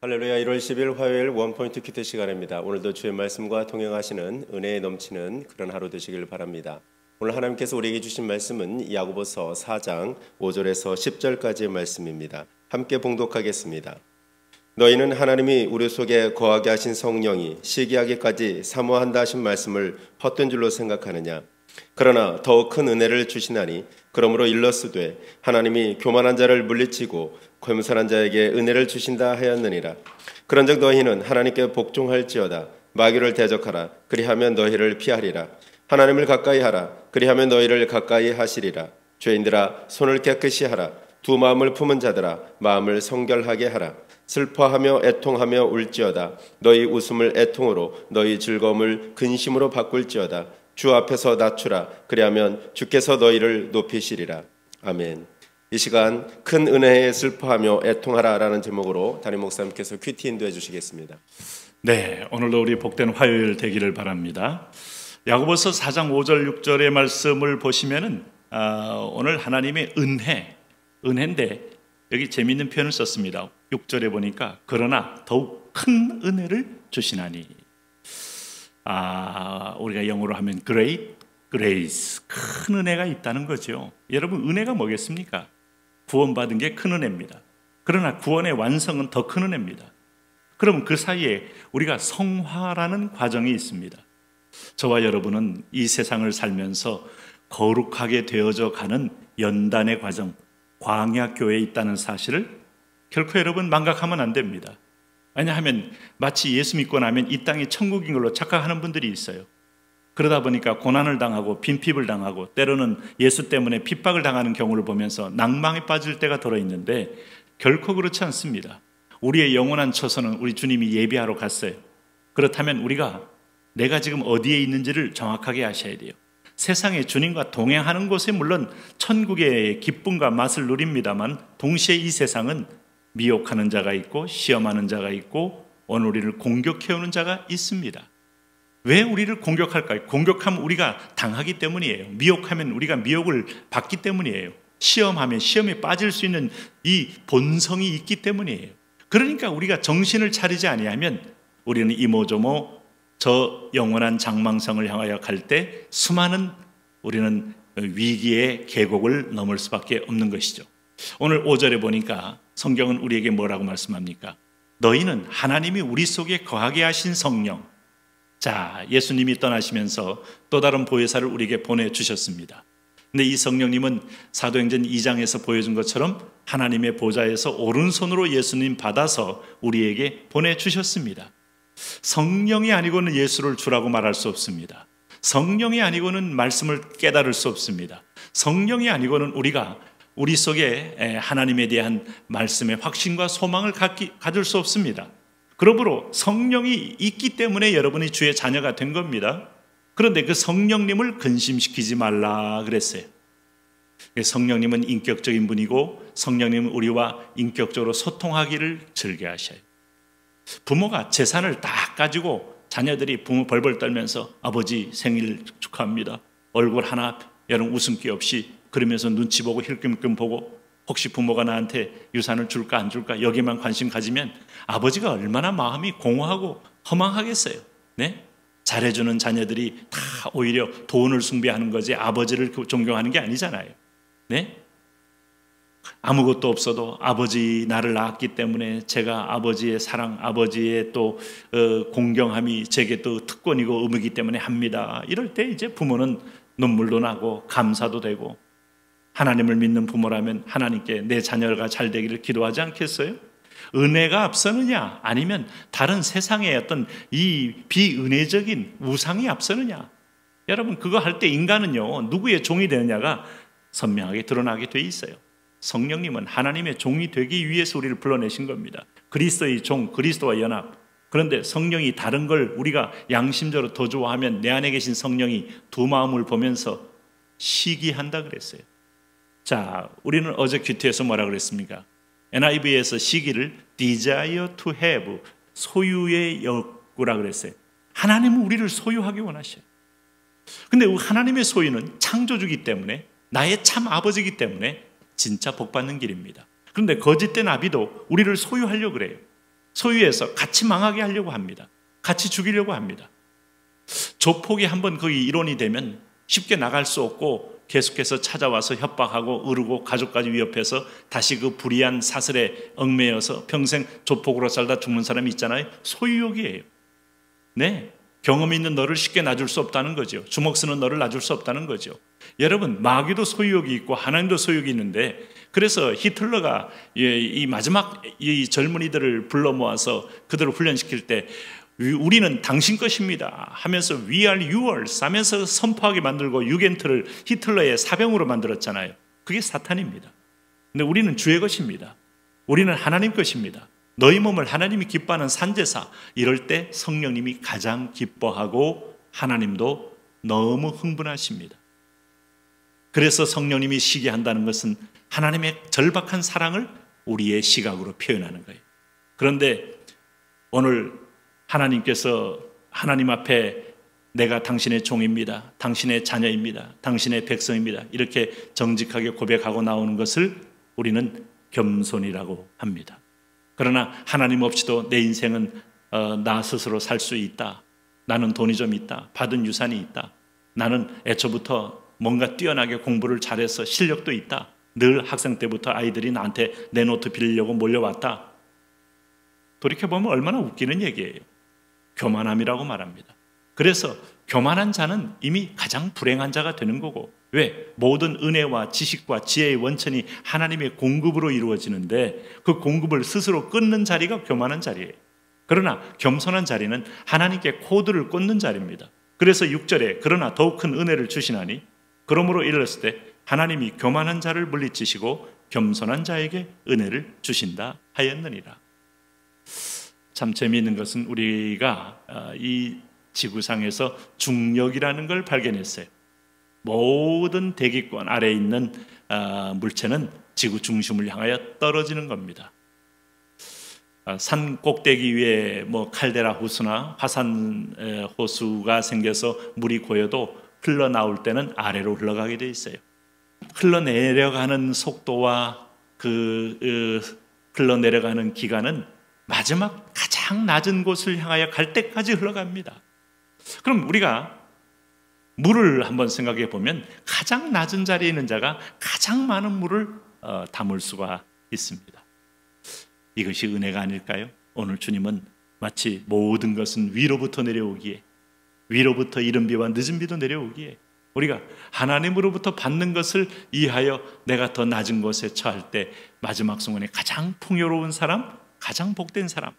할렐루야. 1월 10일 화요일 원포인트 큐티 시간입니다. 오늘도 주의 말씀과 동행하시는 은혜에 넘치는 그런 하루 되시길 바랍니다. 오늘 하나님께서 우리에게 주신 말씀은 야고보서 4장 5절에서 10절까지의 말씀입니다. 함께 봉독하겠습니다. 너희는 하나님이 우리 속에 거하게 하신 성령이 시기하기까지 사모한다 하신 말씀을 헛된 줄로 생각하느냐? 그러나 더욱 큰 은혜를 주시나니 그러므로 일러스되 하나님이 교만한 자를 물리치고 겸손한 자에게 은혜를 주신다 하였느니라. 그런즉 너희는 하나님께 복종할지어다. 마귀를 대적하라. 그리하면 너희를 피하리라. 하나님을 가까이 하라. 그리하면 너희를 가까이 하시리라. 죄인들아 손을 깨끗이 하라. 두 마음을 품은 자들아 마음을 성결하게 하라. 슬퍼하며 애통하며 울지어다. 너희 웃음을 애통으로 너희 즐거움을 근심으로 바꿀지어다. 주 앞에서 낮추라. 그리하면 주께서 너희를 높이시리라. 아멘. 이 시간 큰 은혜에 슬퍼하며 애통하라라는 제목으로 담임 목사님께서 큐티 인도해 주시겠습니다. 네, 오늘도 우리 복된 화요일 되기를 바랍니다. 야고보서 4장 5절 6절의 말씀을 보시면은 오늘 하나님의 은혜인데 여기 재미있는 표현을 썼습니다. 6절에 보니까 그러나 더욱 큰 은혜를 주시나니. 우리가 영어로 하면 great grace, 큰 은혜가 있다는 거죠. 여러분, 은혜가 뭐겠습니까? 구원받은 게 큰 은혜입니다. 그러나 구원의 완성은 더 큰 은혜입니다. 그럼 그 사이에 우리가 성화라는 과정이 있습니다. 저와 여러분은 이 세상을 살면서 거룩하게 되어져 가는 연단의 과정, 광야교회에 있다는 사실을 결코 여러분 망각하면 안 됩니다. 왜냐하면 마치 예수 믿고 나면 이 땅이 천국인 걸로 착각하는 분들이 있어요. 그러다 보니까 고난을 당하고 빈핍을 당하고 때로는 예수 때문에 핍박을 당하는 경우를 보면서 낭망에 빠질 때가 들어있는데 결코 그렇지 않습니다. 우리의 영원한 처소는 우리 주님이 예비하러 갔어요. 그렇다면 우리가 내가 지금 어디에 있는지를 정확하게 아셔야 돼요. 세상에 주님과 동행하는 곳에 물론 천국의 기쁨과 맛을 누립니다만 동시에 이 세상은 미혹하는 자가 있고 시험하는 자가 있고 오늘 우리를 공격해오는 자가 있습니다. 왜 우리를 공격할까요? 공격하면 우리가 당하기 때문이에요. 미혹하면 우리가 미혹을 받기 때문이에요. 시험하면 시험에 빠질 수 있는 이 본성이 있기 때문이에요. 그러니까 우리가 정신을 차리지 아니하면 우리는 이모저모 저 영원한 장망성을 향하여 갈 때 수많은 우리는 위기의 계곡을 넘을 수밖에 없는 것이죠. 오늘 5절에 보니까 성경은 우리에게 뭐라고 말씀합니까? 너희는 하나님이 우리 속에 거하게 하신 성령. 자, 예수님이 떠나시면서 또 다른 보혜사를 우리에게 보내주셨습니다. 근데 이 성령님은 사도행전 2장에서 보여준 것처럼 하나님의 보좌에서 오른손으로 예수님 받아서 우리에게 보내주셨습니다. 성령이 아니고는 예수를 주라고 말할 수 없습니다. 성령이 아니고는 말씀을 깨달을 수 없습니다. 성령이 아니고는 우리가 우리 속에 하나님에 대한 말씀의 확신과 소망을 가질 수 없습니다. 그러므로 성령이 있기 때문에 여러분이 주의 자녀가 된 겁니다. 그런데 그 성령님을 근심시키지 말라 그랬어요. 성령님은 인격적인 분이고 성령님은 우리와 인격적으로 소통하기를 즐겨하셔요. 부모가 재산을 다 가지고 자녀들이 부모 벌벌 떨면서 아버지 생일 축하합니다. 얼굴 하나 여러분 웃음기 없이 그러면서 눈치 보고 힐끔힐끔 보고 혹시 부모가 나한테 유산을 줄까 안 줄까 여기만 관심 가지면 아버지가 얼마나 마음이 공허하고 허망하겠어요. 네? 잘해주는 자녀들이 다 오히려 돈을 숭배하는 거지 아버지를 존경하는 게 아니잖아요. 네? 아무것도 없어도 아버지 나를 낳았기 때문에 제가 아버지의 사랑, 아버지의 또 공경함이 제게 또 특권이고 의무이기 때문에 합니다. 이럴 때 이제 부모는 눈물도 나고 감사도 되고 하나님을 믿는 부모라면 하나님께 내 자녀가 잘 되기를 기도하지 않겠어요? 은혜가 앞서느냐 아니면 다른 세상의 어떤 이 비은혜적인 우상이 앞서느냐? 여러분 그거 할 때 인간은요 누구의 종이 되느냐가 선명하게 드러나게 돼 있어요. 성령님은 하나님의 종이 되기 위해서 우리를 불러내신 겁니다. 그리스도의 종, 그리스도와 연합. 그런데 성령이 다른 걸 우리가 양심적으로 더 좋아하면 내 안에 계신 성령이 두 마음을 보면서 시기한다 그랬어요. 자, 우리는 어제 큐티에서 뭐라 그랬습니까? NIV에서 시기를 desire to have, 소유의 욕구라 그랬어요. 하나님은 우리를 소유하기 원하셔요. 근데 하나님의 소유는 창조주기 때문에 나의 참 아버지이기 때문에 진짜 복받는 길입니다. 그런데 거짓된 아비도 우리를 소유하려고 그래요. 소유해서 같이 망하게 하려고 합니다. 같이 죽이려고 합니다. 조폭이 한번 거기 일원이 되면 쉽게 나갈 수 없고 계속해서 찾아와서 협박하고 으르고 가족까지 위협해서 다시 그 불의한 사슬에 얽매여서 평생 조폭으로 살다 죽는 사람이 있잖아요. 소유욕이에요. 네, 경험 있는 너를 쉽게 놔줄 수 없다는 거죠. 주먹 쓰는 너를 놔줄 수 없다는 거죠. 여러분, 마귀도 소유욕이 있고 하나님도 소유욕이 있는데, 그래서 히틀러가 이 마지막 이 젊은이들을 불러 모아서 그들을 훈련시킬 때 우리는 당신 것입니다 하면서 We are yours 하면서 선포하게 만들고 유겐트를 히틀러의 사병으로 만들었잖아요. 그게 사탄입니다. 근데 우리는 주의 것입니다. 우리는 하나님 것입니다. 너희 몸을 하나님이 기뻐하는 산제사. 이럴 때 성령님이 가장 기뻐하고 하나님도 너무 흥분하십니다. 그래서 성령님이 시게 한다는 것은 하나님의 절박한 사랑을 우리의 시각으로 표현하는 거예요. 그런데 오늘 하나님께서 하나님 앞에 내가 당신의 종입니다. 당신의 자녀입니다. 당신의 백성입니다. 이렇게 정직하게 고백하고 나오는 것을 우리는 겸손이라고 합니다. 그러나 하나님 없이도 내 인생은 나 스스로 살 수 있다. 나는 돈이 좀 있다. 받은 유산이 있다. 나는 애초부터 뭔가 뛰어나게 공부를 잘해서 실력도 있다. 늘 학생 때부터 아이들이 나한테 내 노트 빌리려고 몰려왔다. 돌이켜보면 얼마나 웃기는 얘기예요. 교만함이라고 말합니다. 그래서 교만한 자는 이미 가장 불행한 자가 되는 거고, 왜? 모든 은혜와 지식과 지혜의 원천이 하나님의 공급으로 이루어지는데 그 공급을 스스로 끊는 자리가 교만한 자리예요. 그러나 겸손한 자리는 하나님께 코드를 꽂는 자리입니다. 그래서 6절에 그러나 더욱 큰 은혜를 주시나니 그러므로 이르렀을 때 하나님이 교만한 자를 물리치시고 겸손한 자에게 은혜를 주신다 하였느니라. 참 재미있는 것은 우리가 이 지구상에서 중력이라는 걸 발견했어요. 모든 대기권 아래에 있는 물체는 지구 중심을 향하여 떨어지는 겁니다. 산 꼭대기 위에 뭐 칼데라 호수나 화산 호수가 생겨서 물이 고여도 흘러나올 때는 아래로 흘러가게 돼 있어요. 흘러내려가는 속도와 흘러내려가는 기간은 마지막 가장 낮은 곳을 향하여 갈 때까지 흘러갑니다. 그럼 우리가 물을 한번 생각해 보면 가장 낮은 자리에 있는 자가 가장 많은 물을 담을 수가 있습니다. 이것이 은혜가 아닐까요? 오늘 주님은 마치 모든 것은 위로부터 내려오기에, 위로부터 이른 비와 늦은 비도 내려오기에 우리가 하나님으로부터 받는 것을 이해하여 내가 더 낮은 곳에 처할 때 마지막 순간에 가장 풍요로운 사람, 가장 복된 사람.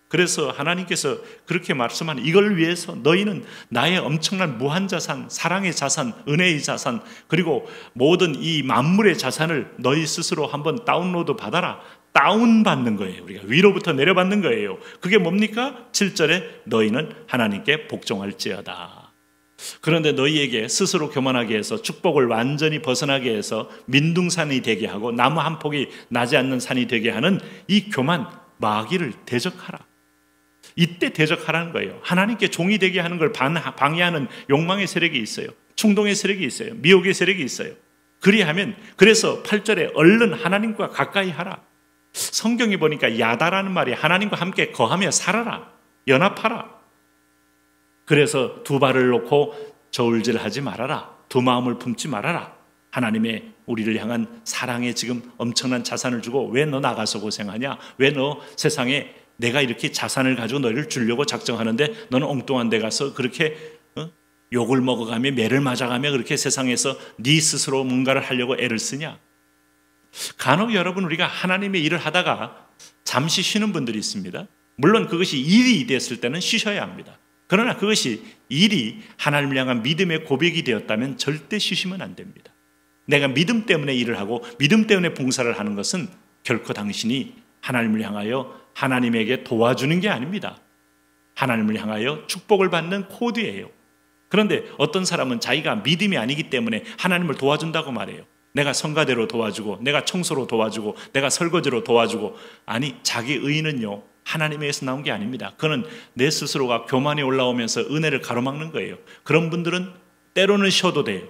그래서 하나님께서 그렇게 말씀하는 이걸 위해서 너희는 나의 엄청난 무한 자산, 사랑의 자산, 은혜의 자산, 그리고 모든 이 만물의 자산을 너희 스스로 한번 다운로드 받아라. 다운받는 거예요. 우리가 위로부터 내려받는 거예요. 그게 뭡니까? 7절에 너희는 하나님께 복종할지어다. 그런데 너희에게 스스로 교만하게 해서 축복을 완전히 벗어나게 해서 민둥산이 되게 하고 나무 한 폭이 나지 않는 산이 되게 하는 이 교만, 마귀를 대적하라. 이때 대적하라는 거예요. 하나님께 종이 되게 하는 걸 방해하는 욕망의 세력이 있어요. 충동의 세력이 있어요. 미혹의 세력이 있어요. 그리하면 그래서 8절에 얼른 하나님과 가까이 하라. 성경에 보니까 야다라는 말이 하나님과 함께 거하며 살아라. 연합하라. 그래서 두 발을 놓고 저울질하지 말아라. 두 마음을 품지 말아라. 하나님의 우리를 향한 사랑에 지금 엄청난 자산을 주고 왜 너 나가서 고생하냐? 왜 너 세상에 내가 이렇게 자산을 가지고 너를 주려고 작정하는데 너는 엉뚱한 데 가서 그렇게 욕을 먹어가며 매를 맞아가며 그렇게 세상에서 네 스스로 뭔가를 하려고 애를 쓰냐? 간혹 여러분 우리가 하나님의 일을 하다가 잠시 쉬는 분들이 있습니다. 물론 그것이 일이 됐을 때는 쉬셔야 합니다. 그러나 그것이 일이 하나님을 향한 믿음의 고백이 되었다면 절대 쉬시면 안 됩니다. 내가 믿음 때문에 일을 하고 믿음 때문에 봉사를 하는 것은 결코 당신이 하나님을 향하여 하나님에게 도와주는 게 아닙니다. 하나님을 향하여 축복을 받는 코드예요. 그런데 어떤 사람은 자기가 믿음이 아니기 때문에 하나님을 도와준다고 말해요. 내가 성가대로 도와주고 내가 청소로 도와주고 내가 설거지로 도와주고. 아니, 자기 의는요 하나님에게서 나온 게 아닙니다. 그는 내 스스로가 교만이 올라오면서 은혜를 가로막는 거예요. 그런 분들은 때로는 쉬어도 돼요.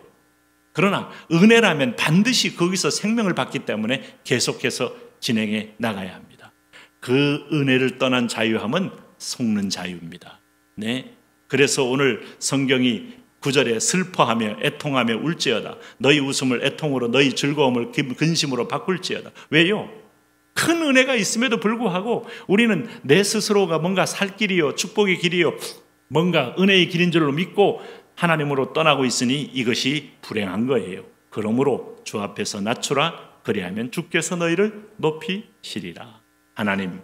그러나 은혜라면 반드시 거기서 생명을 받기 때문에 계속해서 진행해 나가야 합니다. 그 은혜를 떠난 자유함은 속는 자유입니다. 네. 그래서 오늘 성경이 9절에 슬퍼하며 애통하며 울지어다. 너희 웃음을 애통으로 너희 즐거움을 근심으로 바꿀지어다. 왜요? 큰 은혜가 있음에도 불구하고 우리는 내 스스로가 뭔가 살 길이요 축복의 길이요 뭔가 은혜의 길인 줄로 믿고 하나님으로 떠나고 있으니 이것이 불행한 거예요. 그러므로 주 앞에서 낮추라. 그리하면 주께서 너희를 높이시리라. 하나님,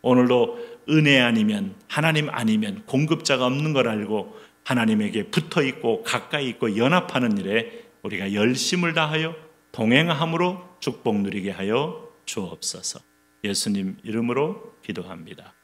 오늘도 은혜 아니면 하나님 아니면 공급자가 없는 걸 알고 하나님에게 붙어 있고 가까이 있고 연합하는 일에 우리가 열심을 다하여 동행함으로 축복 누리게 하여 주옵소서. 예수님 이름으로 기도합니다.